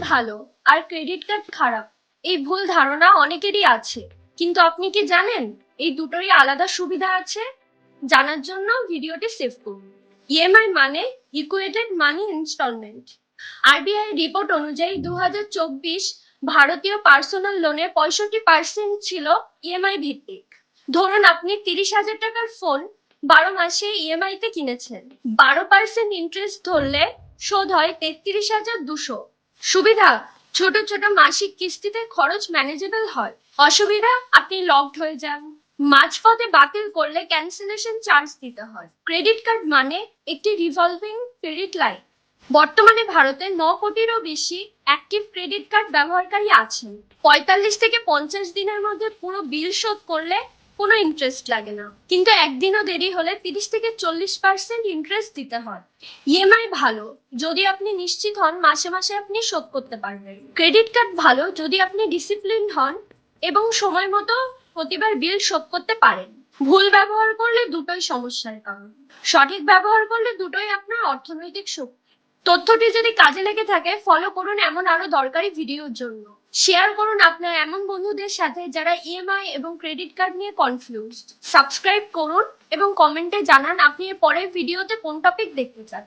ভালো আর credit card খারাপ, এই ভুল ধারণা অনেকেরই আছে। কিন্তু আপনি কি জানেন এই দুটোরই আলাদা সুবিধা আছে? জানার জন্য ভিডিওটি সেভ করুন। ইএমআই মানে ইকুয়েটেড মানি ইনস্টলমেন্ট। আরবিআই রিপোর্ট অনুযায়ী 2024 ভারতীয় পার্সোনাল লোনের 65% ছিল ইএমআই ভিত্তিক। ধরুন আপনি 30,000 টাকার ফোন 12 মাসে ইএমআই তে কিনেছেন। 12% ইন্টারেস্ট ধরলে শোধ হয় 33,200। সুবিধা: ছোট ছোট মাসিক কিস্তিতে খরচ ম্যানেজেবল হয়। অসুবিধা: আপনি লকড হয়ে যান, মাঝপথে বাতিল করলে ক্যান্সেলেশন চার্জ দিতে হয়। ক্রেডিট কার্ড মানে একটি রিভলভিং ক্রেডিট লাইন। বর্তমানে ভারতে 9 কোটিরও বেশি অ্যাক্টিভ ক্রেডিট কার্ড ব্যবহারকারী আছেন। 45 থেকে 50 দিনের মধ্যে পুরো বিল শোধ করলে কোনো ইন্টারেস্ট লাগে না, কিন্তু একদিনও দেরি হলে 30 থেকে 40% ইন্টারেস্ট দিতে হয়। ইএমআই ভালো যদি আপনি নিশ্চিত হন মাসে মাসে আপনি শোধ করতে পারবেন। ক্রেডিট কার্ড ভালো যদি আপনি ডিসিপ্লিন হন এবং সময় মতো প্রতিবার বিল শোধ করতে পারেন। ভুল ব্যবহার করলে দুটোই সমস্যার কারণ, সঠিক ব্যবহার করলে দুটোই আপনার অর্থনৈতিক শক্তি। তথ্যটি যদি কাজে লেগে থাকে ফলো করুন এমন আরো দরকারি ভিডিওর জন্য। শেয়ার করুন আপনার এমন বন্ধুদের সাথে যারা ইএমআই এবং ক্রেডিট কার্ড নিয়ে কনফিউজড। সাবস্ক্রাইব করুন এবং কমেন্টে জানান আপনি এর পরের ভিডিওতে কোন টপিক দেখতে চান।